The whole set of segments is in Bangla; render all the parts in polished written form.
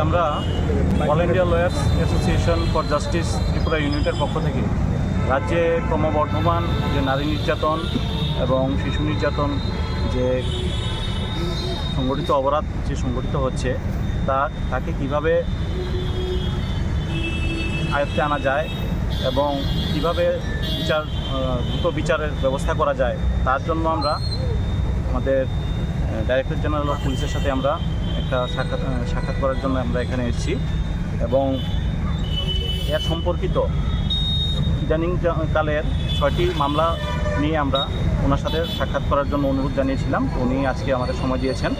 আমরা all India lawyers association for justice Tripura ইউনিটের পক্ষ থেকে রাজ্যে ক্রমবর্ধমান যে নারী নির্যাতন এবং শিশু নির্যাতন যে সংগঠিত অপরাধ যে সংগঠিত হচ্ছে তাকে কিভাবে আয়ত্তে আনা যায় এবং কিভাবে দ্রুত বিচারের ব্যবস্থা করা যায় তার জন্য আমরা আমাদের ডাইরেক্টর জেনারেল অফ পুলিশের সাথে আমরা একটা সাক্ষাৎ করার জন্য আমরা এখানে এসেছি এবং এর সম্পর্কিত ইদানিংকালের 6টি মামলা নিয়ে আমরা ওনার সাথে সাক্ষাৎ করার জন্য অনুরোধ জানিয়েছিলাম। উনি আজকে আমাদের সময় দিয়েছেন।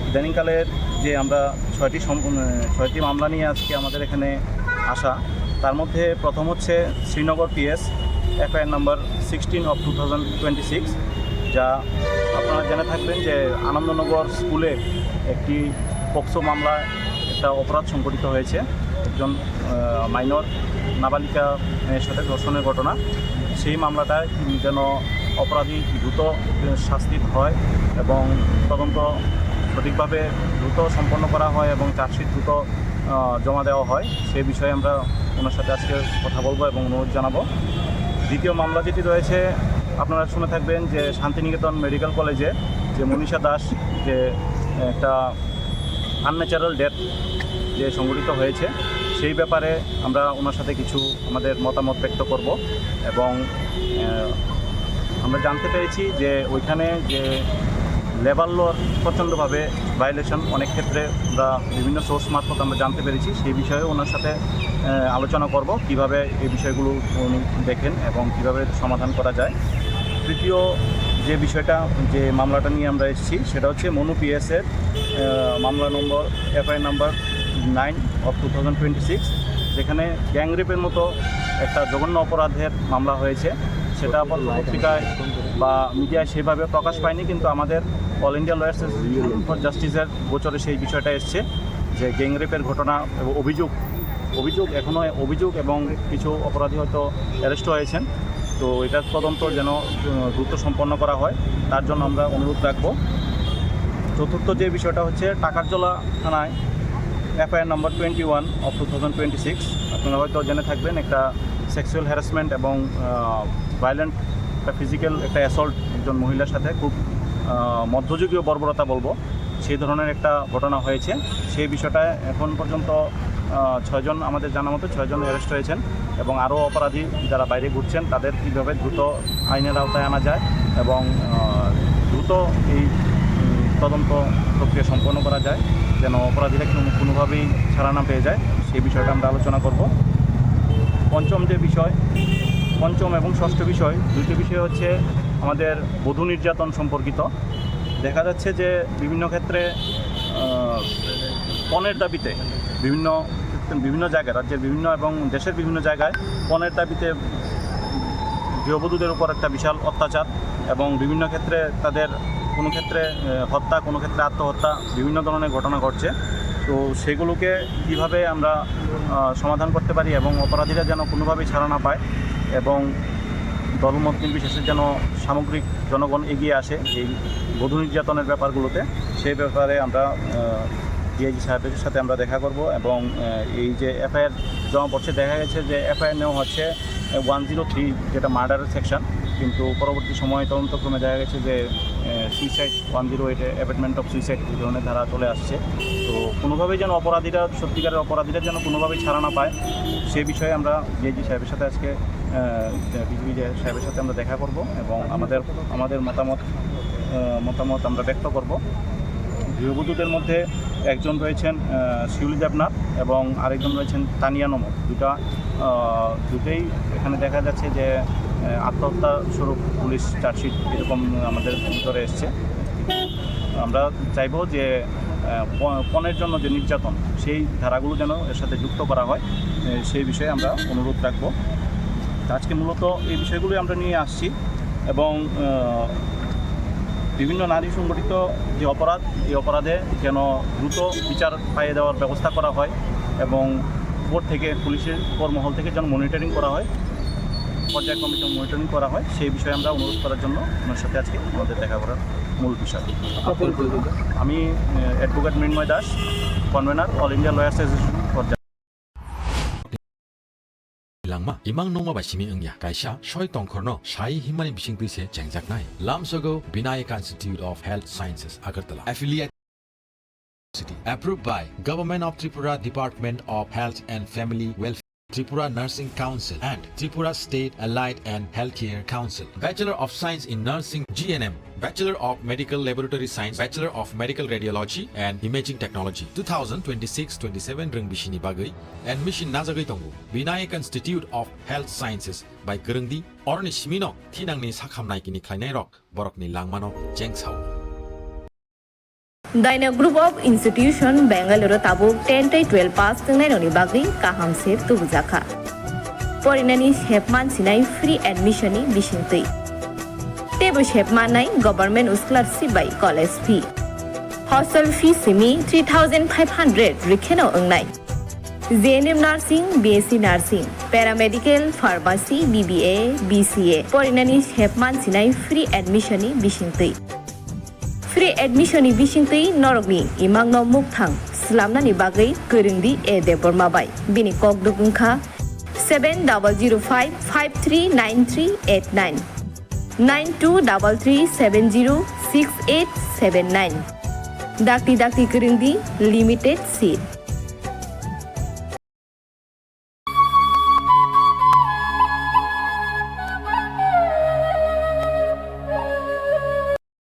ইদানিংকালের যে আমরা 6টি মামলা নিয়ে আজকে আমাদের এখানে আসা, তার মধ্যে প্রথম হচ্ছে শ্রীনগর পিএস এফআইআর নাম্বার 16/2026, যা আপনারা জেনে থাকবেন যে আনন্দনগর স্কুলে একটি পক্সো মামলায় একটা অপরাধ সংঘটিত হয়েছে। একজন মাইনর নাবালিকা মেয়ের সাথে ধর্ষণের ঘটনা। সেই মামলাটায় যেন অপরাধী দ্রুত শাস্তি হয় এবং তদন্ত সঠিকভাবে দ্রুত সম্পন্ন করা হয় এবং চার্জশিট দ্রুত জমা দেওয়া হয়, সেই বিষয়ে আমরা ওনার সাথে আজকে কথা বলবো এবং অনুরোধ জানাবো। দ্বিতীয় মামলা যেটি রয়েছে, আপনারা শুনে থাকবেন যে শান্তিনিকেতন মেডিকেল কলেজে যে মনীষা দাস যে একটা আনন্যাচারাল ডেথ যে সংঘটিত হয়েছে, সেই ব্যাপারে আমরা ওনার সাথে কিছু আমাদের মতামত ব্যক্ত করব এবং আমরা জানতে পেরেছি যে ওইখানে যে লেবার লর প্রচণ্ডভাবে ভায়োলেশন অনেক ক্ষেত্রে আমরা বিভিন্ন সোর্স মারফত আমরা জানতে পেরেছি। সেই বিষয়ে ওনার সাথে আলোচনা করব কিভাবে এই বিষয়গুলো উনি দেখেন এবং কিভাবে সমাধান করা যায়। তৃতীয় যে বিষয়টা যে মামলাটা নিয়ে আমরা এসেছি সেটা হচ্ছে মনু পিএসের মামলা নম্বর এফআইআর নাম্বার 9/2026, যেখানে গ্যাংরেপের মতো একটা জঘন্য অপরাধের মামলা হয়েছে। সেটা পত্রিকায় বা মিডিয়ায় সেভাবে প্রকাশ পায়নি, কিন্তু আমাদের all India lawyers association for জাস্টিসের গোচরে সেই বিষয়টা এসছে যে গ্যাংরেপের ঘটনা এবং অভিযোগ এবং কিছু অপরাধী হয়তো অ্যারেস্ট হয়েছেন। তো এটার তদন্ত যেন দ্রুত সম্পন্ন করা হয়, তার জন্য আমরা অনুরোধ রাখবো। চতুর্থ যে বিষয়টা হচ্ছে টাকারজলা থানায় এফআইআর নাম্বার 21/2026, আপনারা হয়তো জেনে থাকবেন একটা সেক্সুয়াল হ্যারাসমেন্ট এবং ভায়োলেন্ট একটা ফিজিক্যাল একটা অ্যাসল্ট একজন মহিলার সাথে, খুব মধ্যযুগীয় বর্বরতা বলবো, সেই ধরনের একটা ঘটনা হয়েছে। সেই বিষয়টা এখন পর্যন্ত 6 জন আমাদের জানা মতো 6 জন অ্যারেস্ট হয়েছেন এবং আরও অপরাধী যারা বাইরে ঘুরছেন তাদের কীভাবে দ্রুত আইনের আওতায় আনা যায় এবং দ্রুত এই তদন্ত প্রক্রিয়া সম্পন্ন করা যায়, যেন অপরাধীরা কোনোভাবেই ছাড়া না পেয়ে যায়, সেই বিষয়টা আমরা আলোচনা করব। পঞ্চম এবং ষষ্ঠ বিষয়, দুটি বিষয় হচ্ছে আমাদের বধূ নির্যাতন সম্পর্কিত। দেখা যাচ্ছে যে বিভিন্ন ক্ষেত্রে পণের দাবিতে বিভিন্ন জায়গায়, রাজ্যের বিভিন্ন এবং দেশের বিভিন্ন জায়গায় পণের দাবিতে গৃহবধূদের উপর একটা বিশাল অত্যাচার এবং বিভিন্ন ক্ষেত্রে তাদের কোনো ক্ষেত্রে হত্যা, কোনো ক্ষেত্রে আত্মহত্যা, বিভিন্ন ধরনের ঘটনা ঘটছে। তো সেগুলোকে কীভাবে আমরা সমাধান করতে পারি এবং অপরাধীরা যেন কোনোভাবেই ছাড়া না পায় এবং দলমত নির্বিশেষে যেন সামগ্রিক জনগণ এগিয়ে আসে এই বধূ নির্যাতনের ব্যাপারগুলোতে, সেই ব্যাপারে আমরা ডিআইজি সাহেবের সাথে আমরা দেখা করব। এবং এই যে এফআইআর জমা পড়ছে, দেখা গেছে যে এফআইআর নেওয়া হচ্ছে 103 যেটা মার্ডারের সেকশন, কিন্তু পরবর্তী সময়ে তদন্তক্রমে দেখা গেছে যে সুইসাইড 108 অ্যাবেটমেন্ট অফ সুইসাইড এই ধরনের ধারা চলে আসছে। তো কোনোভাবেই যেন সত্যিকারের অপরাধীরা যেন কোনোভাবেই ছাড়া না পায়, সেই বিষয়ে আমরা ডিআইজি সাহেবের সাথে আজকে ডিজিপি সাহেবের সাথে আমরা দেখা করব এবং আমাদের মতামত আমরা ব্যক্ত করব। গৃহবধূদের মধ্যে একজন রয়েছেন শিউলি দেবনাথ এবং আরেকজন রয়েছেন তানিয়া নমক। দুটোই এখানে দেখা যাচ্ছে যে আত্মহত্যা স্বরূপ পুলিশ চার্জশিট এরকম আমাদের ভিতরে এসছে। আমরা চাইব যে পণের জন্য যে নির্যাতন, সেই ধারাগুলো যেন এর সাথে যুক্ত করা হয়, সেই বিষয়ে আমরা অনুরোধ রাখবো। আজকে মূলত এই বিষয়গুলি আমরা নিয়ে আসছি এবং বিভিন্ন নারী সংগঠিত যে অপরাধ, এই অপরাধে যেন দ্রুত বিচার পাইয়ে দেওয়ার ব্যবস্থা করা হয় এবং উপর থেকে পুলিশের মহল থেকে যেন মনিটরিং করা হয়, পর্যায়ক্রমে যেন মনিটরিং করা হয়, সেই বিষয়ে আমরা অনুরোধ করার জন্য ওনার সাথে আজকে আমাদের দেখা করার মূল বিষয়। আমি advocate Mrinmoy Das, convener all India lawyers association for Langma imang nongma ba simi angya kaisa shoi tongkhorno shai himani bising tuise jengjak nai Lamsogo Vinayaka Institute of Health Sciences Agartala affiliate City approved by Government of Tripura Department of Health and Family Welfare, Tripura Nursing Council and Tripura State Allied and Healthcare Council. Bachelor of Science in Nursing GNM, Bachelor of Medical Laboratory Science, Bachelor of Medical Radiology and Imaging Technology 2026-27 ring bishini bagai admission najagai tongo Vinayaka Institute of Health Sciences by Gerungdi orni simino thinangni sakhamnai kini khlainai rok borokni langmano jengsao Daina Group of Institution Bangalore tabuk 10-12 pass tengnai noni bagi kaham sep tubujaka. Porinani shepman sinai free admission ni bisingtui. Tebu shepman nai government scholarship by college fee. Hostel fee simi 3,500 rikheno ongnai. JNM Nursing, BSc Nursing, Paramedical, Pharmacy, BBA, BCA. Porinani shepman sinai free admission ni bisingtui. Free admission ni bisingtui norokni imang no mukthang slamnani bagai Gerungdi e debormabai bini kokduk ungkha 7005539389 9233706879 Dakti Gerungdi limited seat.